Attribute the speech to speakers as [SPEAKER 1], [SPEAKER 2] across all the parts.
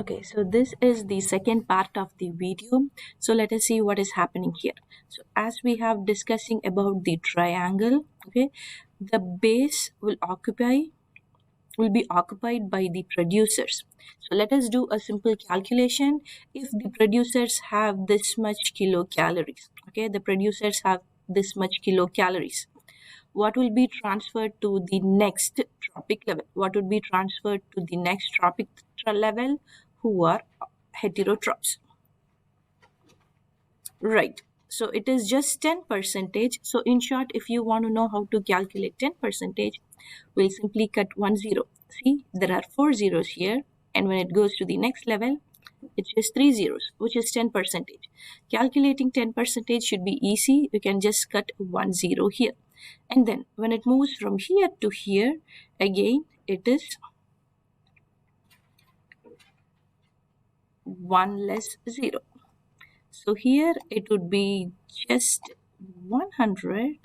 [SPEAKER 1] Okay, so this is the second part of the video. So let us see what is happening here. So as we have discussing about the triangle, okay, the base will be occupied by the producers. So let us do a simple calculation. If the producers have this much kilocalories, okay, the producers have this much kilocalories, what will be transferred to the next tropic level? What would be transferred to the next tropic level, who are heterotrophs? Right. So it is just 10 percentage. So in short, if you want to know how to calculate 10 percentage, we'll simply cut one zero. See, there are four zeros here. And when it goes to the next level, it's just three zeros, which is 10 percentage. Calculating 10 percentage should be easy. You can just cut one zero here. And then when it moves from here to here, again, it is one less zero. So here it would be just 100,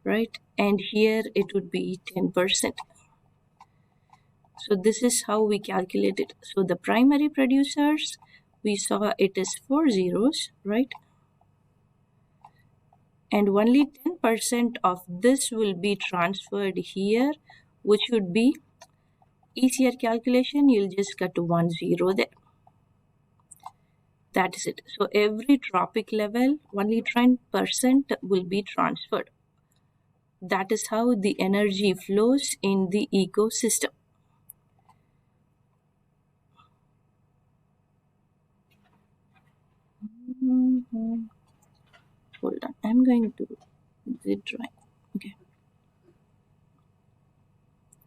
[SPEAKER 1] right? And here it would be 10%. So this is how we calculate it. So the primary producers, we saw it is four zeros, right? And only 10% of this will be transferred here, which would be easier calculation. You'll just cut one zero there. That is it. So every tropic level, only 10% will be transferred. That is how the energy flows in the ecosystem. Hold on, I'm going to zip drawing. Okay.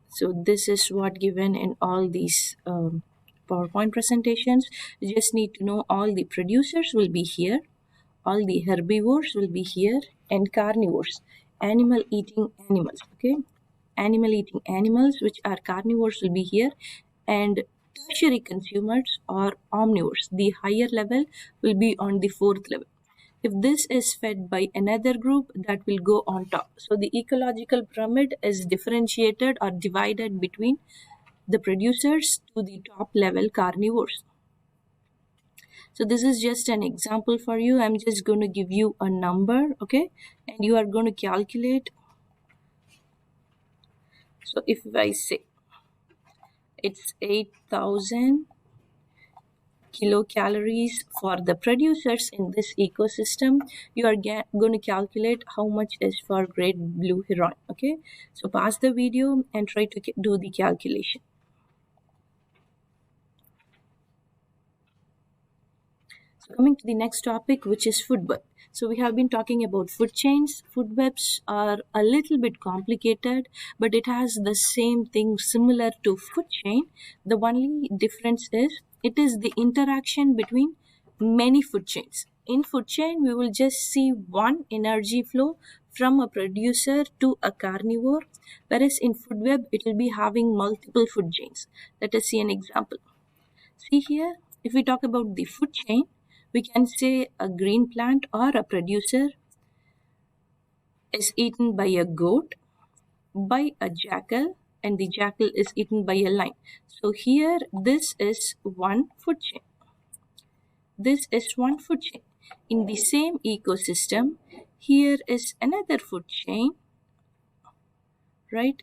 [SPEAKER 1] So this is what given in all these PowerPoint presentations. You just need to know all the producers will be here, all the herbivores will be here, and carnivores, animal eating animals. Okay, animal eating animals which are carnivores will be here, and tertiary consumers or omnivores, the higher level, will be on the fourth level. If this is fed by another group, that will go on top. So the ecological pyramid is differentiated or divided between the producers to the top level carnivores. So this is just an example for you. I'm just going to give you a number, okay, and you are going to calculate. So if I say it's 8,000 kilocalories for the producers in this ecosystem, you are going to calculate how much is for great blue heron. Okay, so pause the video and try to do the calculation. So coming to the next topic, which is food web. So we have been talking about food chains. Food webs are a little bit complicated, but it has the same thing similar to food chain. The only difference is it is the interaction between many food chains. In food chain, we will just see one energy flow from a producer to a carnivore, whereas in food web, it will be having multiple food chains. Let us see an example. See here, if we talk about the food chain, we can say a green plant or a producer is eaten by a goat, by a jackal, and the jackal is eaten by a lion. So here, this is one food chain. This is one food chain. In the same ecosystem, here is another food chain, right?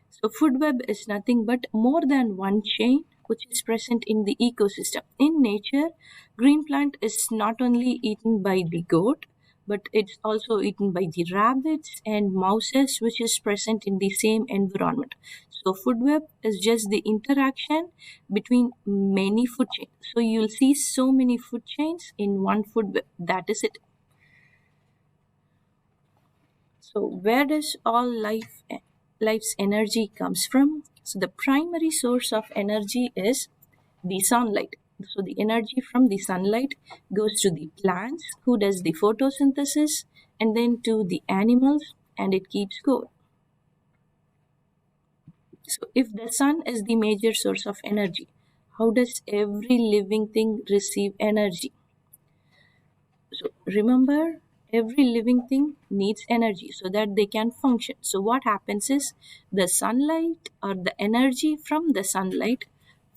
[SPEAKER 1] So food web is nothing but more than one chain which is present in the ecosystem. In nature, green plant is not only eaten by the goat, but it's also eaten by the rabbits and mouses, which is present in the same environment. So food web is just the interaction between many food chains. So you'll see so many food chains in one food web. That is it. So where does all life's energy comes from? So the primary source of energy is the sunlight. So the energy from the sunlight goes to the plants, who does the photosynthesis, and then to the animals, and it keeps going. So if the sun is the major source of energy, how does every living thing receive energy? So remember, every living thing needs energy so that they can function. So what happens is the sunlight or the energy from the sunlight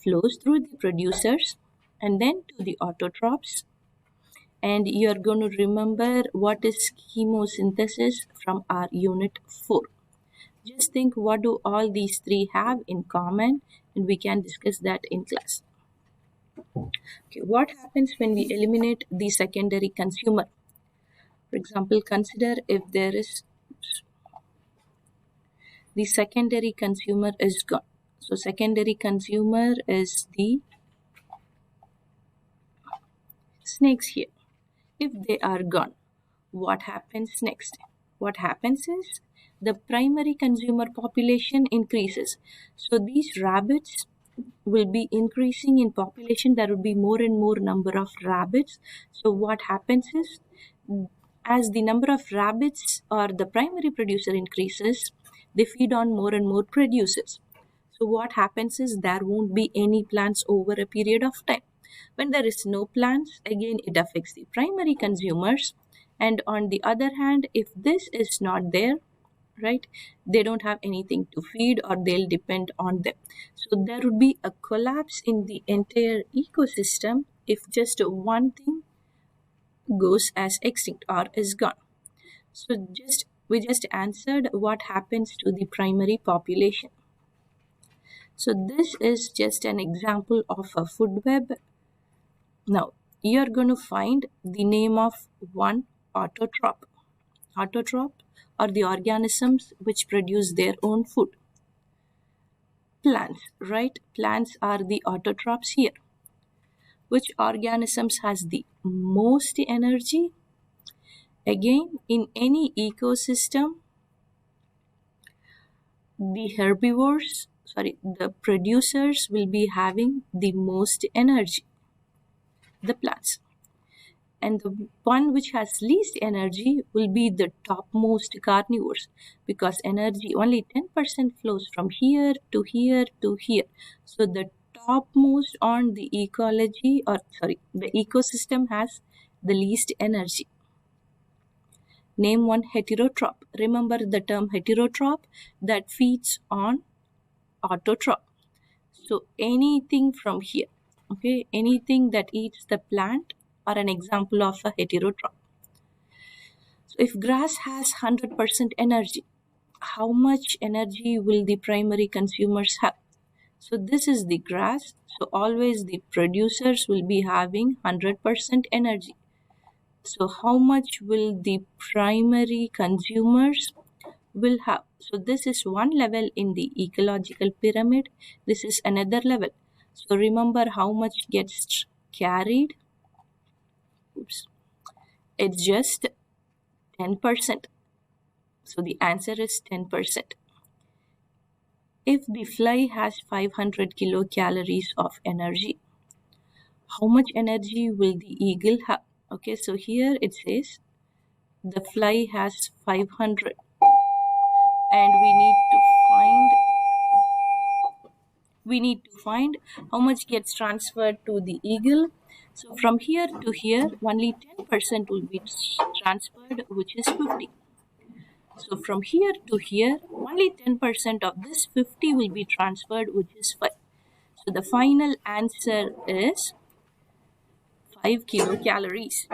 [SPEAKER 1] flows through the producers and then to the autotrophs. And you're going to remember what is chemosynthesis from our unit 4. Just think, what do all these three have in common, and we can discuss that in class. Okay, what happens when we eliminate the secondary consumer? For example, consider if there is the secondary consumer is gone. So secondary consumer is the snakes here. If they are gone, what happens next? What happens is the primary consumer population increases. So these rabbits will be increasing in population. There will be more and more number of rabbits. So what happens is, as the number of rabbits or the primary producer increases, they feed on more and more producers. So what happens is there won't be any plants over a period of time. When there is no plants, again it affects the primary consumers. And on the other hand, if this is not there, right, they don't have anything to feed or they'll depend on them. So there would be a collapse in the entire ecosystem if just one thing goes as extinct or is gone. So we just answered what happens to the primary population. So this is just an example of a food web. Now you're going to find the name of one autotroph. Autotroph are the organisms which produce their own food. Plants, right? Plants are the autotrophs here. Which organisms has the most energy? Again, in any ecosystem, the producers will be having the most energy, the plants. And the one which has least energy will be the topmost carnivores, because energy only 10% flows from here to here to here. So the topmost on the the ecosystem has the least energy. Name one heterotroph. Remember the term heterotroph, that feeds on autotroph. So anything from here, okay, anything that eats the plant are an example of a heterotroph. So if grass has 100% energy, how much energy will the primary consumers have? So this is the grass. So always the producers will be having 100% energy. So how much will the primary consumers will have? So this is one level in the ecological pyramid. This is another level. So remember how much gets carried. Oops. It's just 10%. So the answer is 10%. If the fly has 500 kilocalories of energy, how much energy will the eagle have? Okay, so here it says the fly has 500 and we need to find how much gets transferred to the eagle. So from here to here, only 10% will be transferred, which is 50. So from here to here, only 10% of this 50 will be transferred, which is 5. So the final answer is 5 kilocalories.